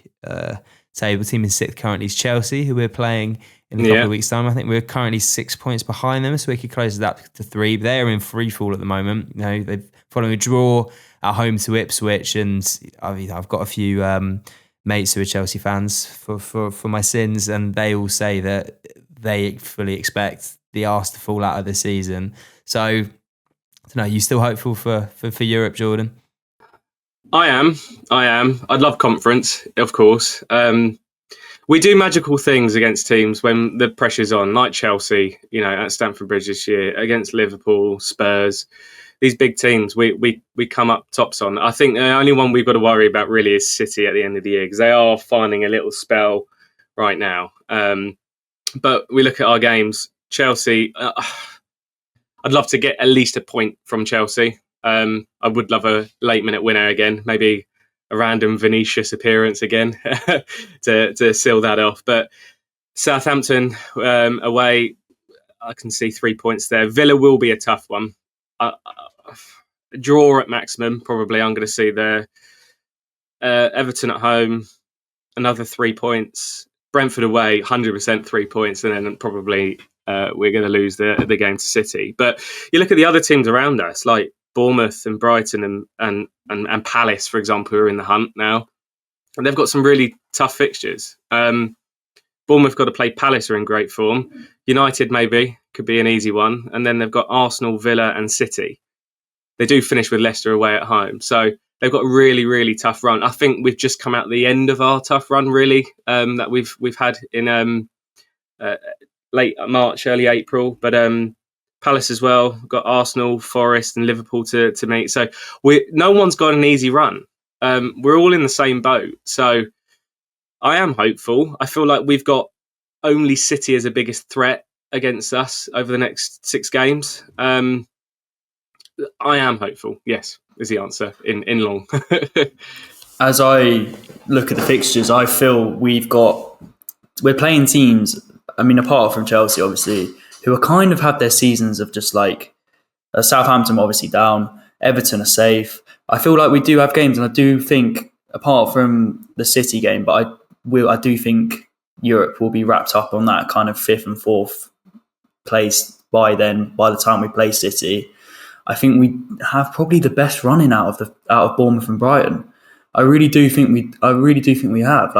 table, team in 6th currently is Chelsea, who we're playing in a couple of weeks' time. I think we're currently 6 points behind them, so we could close that to 3. But they are in free fall at the moment. They're following a draw at home to Ipswich, and I've got a few mates who are Chelsea fans for my sins, and they all say that they fully expect the arse to fall out of the season. So, I don't know, you still hopeful for Europe, Jordan? I am. I'd love conference, of course. We do magical things against teams when the pressure's on, like Chelsea, at Stamford Bridge this year, against Liverpool, Spurs. These big teams, we come up tops on. I think the only one we've got to worry about really is City at the end of the year, because they are finding a little spell right now. But we look at our games, Chelsea, I'd love to get at least a point from Chelsea. I would love a late minute winner again, maybe a random Vinicius appearance again to seal that off. But Southampton away, I can see 3 points there. Villa will be a tough one. Draw at maximum, probably. I'm going to see there. Everton at home, another 3 points. Brentford away, 100% 3 points, and then probably we're going to lose the game to City. But you look at the other teams around us, like Bournemouth and Brighton and Palace, for example, who are in the hunt now, and they've got some really tough fixtures. Bournemouth got to play Palace, are in great form. United maybe could be an easy one, and then they've got Arsenal, Villa, and City. They do finish with Leicester away at home, so they've got a really, really tough run. I think we've just come out the end of our tough run, really, that we've had in late March, early April. But Palace as well, got Arsenal, Forest, and Liverpool to meet. So no one's got an easy run. We're all in the same boat. So I am hopeful. I feel like we've got only City as the biggest threat against us over the next 6 games. I am hopeful, yes, is the answer in long. As I look at the fixtures, I feel we're playing teams, apart from Chelsea, obviously, who are kind of had their seasons of just like Southampton obviously down, Everton are safe. I feel like we do have games, and I do think, apart from the City game, but I do think Europe will be wrapped up on that kind of 5th and 4th place by the time we play City. I think we have probably the best running out of Bournemouth and Brighton. I really do think we have.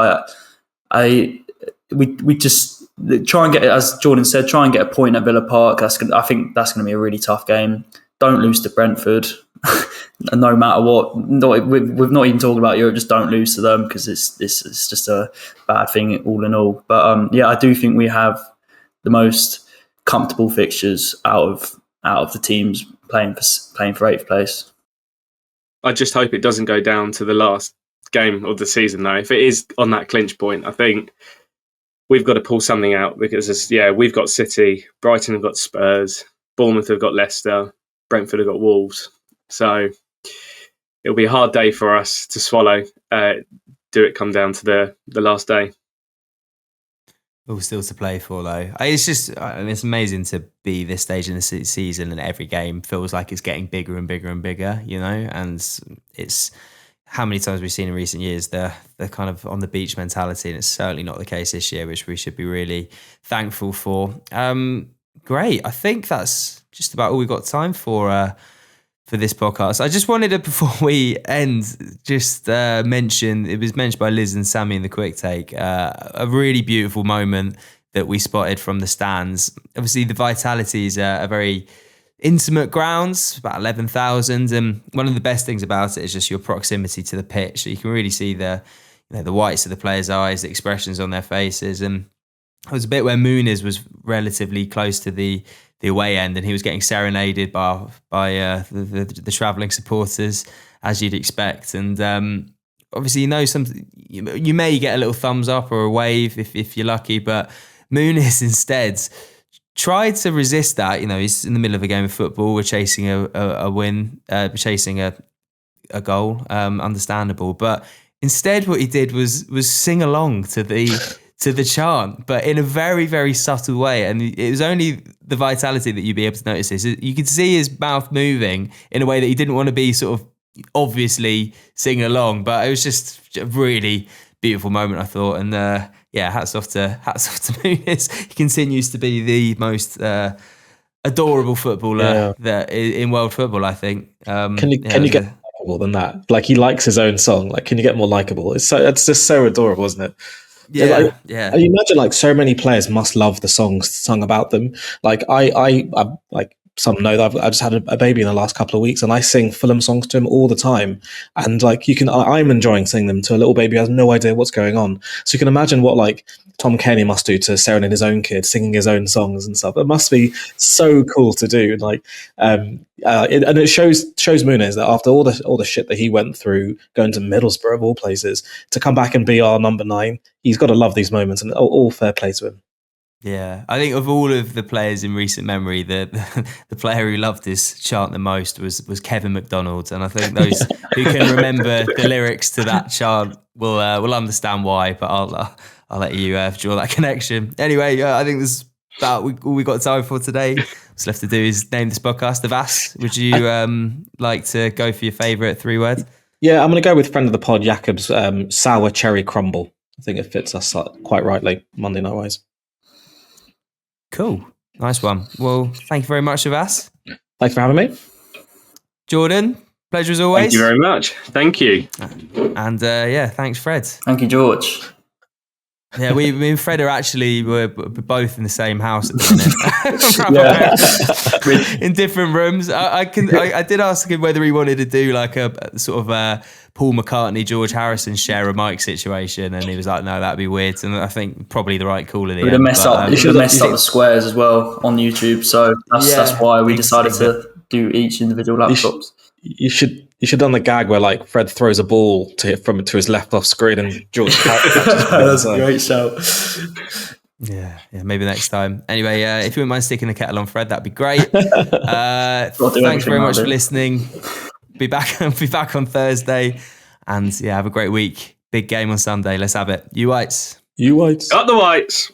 We just try and get, as Jordan said, get a point at Villa Park. I think that's going to be a really tough game. Don't lose to Brentford, no matter what. We've not even talked about Europe. Just don't lose to them, because it's just a bad thing all in all. But I do think we have the most comfortable fixtures out of the teams playing for 8th place. I just hope it doesn't go down to the last game of the season, though. If it is on that clinch point, I think we've got to pull something out because, we've got City, Brighton have got Spurs, Bournemouth have got Leicester, Brentford have got Wolves. So it'll be a hard day for us to swallow. Do it come down to the last day. All still to play for, though. It's amazing to be this stage in the season and every game feels like it's getting bigger and bigger and bigger, and it's how many times we've seen in recent years the kind of on the beach mentality, and it's certainly not the case this year, which we should be really thankful for. Great. I think that's just about all we've got time for this podcast. I just wanted to, before we end, just mention, it was mentioned by Liz and Sammy in the quick take, a really beautiful moment that we spotted from the stands. Obviously, the Vitality is a very intimate grounds, about 11,000, and one of the best things about it is just your proximity to the pitch. So you can really see the whites of the players' eyes, the expressions on their faces, and there was a bit where Muniz was relatively close to the away end, and he was getting serenaded by the travelling supporters, as you'd expect. And obviously, you may get a little thumbs up or a wave if you're lucky, but Muniz instead tried to resist that. He's in the middle of a game of football. We're chasing a win, chasing a goal. Understandable, but instead, what he did was sing along to the chant, but in a very, very subtle way. And it was only the Vitality that you'd be able to notice this. You could see his mouth moving in a way that he didn't want to be sort of obviously singing along, but it was just a really beautiful moment, I thought. And hats off to Muniz. He continues to be the most adorable footballer that in world football, I think. Can you get more likable than that? Like, he likes his own song. Like, can you get more likable? It's just so adorable, isn't it? Yeah. You imagine, like, so many players must love the songs sung about them. Like, I like, some know that I just had a baby in the last couple of weeks, and I sing Fulham songs to him all the time. And like, I'm enjoying singing them to a little baby who has no idea what's going on. So you can imagine what like Tom Kenny must do to serenade his own kid, singing his own songs and stuff. It must be so cool to do. Like, and it shows Muniz that after all the shit that he went through, going to Middlesbrough of all places, to come back and be our number 9, he's got to love these moments, and all fair play to him. Yeah, I think of all of the players in recent memory, the player who loved this chant the most was Kevin McDonald, and I think those who can remember the lyrics to that chant will understand why. But I'll let you draw that connection. Anyway, I think this is about all we got time for today. What's left to do is name this podcast. Avais, would you like to go for your favourite 3 words? Yeah, I'm going to go with friend of the pod, Jakob's sour cherry crumble. I think it fits us quite rightly, Monday night wise. Cool. Nice one. Well, thank you very much, Avais. Thanks for having me. Jordan, pleasure as always. Thank you very much. Thank you. And thanks, Fred. Thank you, George. Yeah, me and Fred we're both in the same house at the minute. In different rooms. I did ask him whether he wanted to do like a sort of Paul McCartney, George Harrison share a mic situation, and he was like, no, that'd be weird. And I think probably the right call in the end. You should have messed up the squares as well on YouTube, so that's why we decided to do each individual laptops. You should have done the gag where like Fred throws a ball to his left off screen and George catches. That's a great show. Yeah, maybe next time. Anyway, if you wouldn't mind sticking the kettle on Fred, that'd be great. Thanks very much for listening. Be back on Thursday, and have a great week. Big game on Sunday. Let's have it. You whites. Got the whites.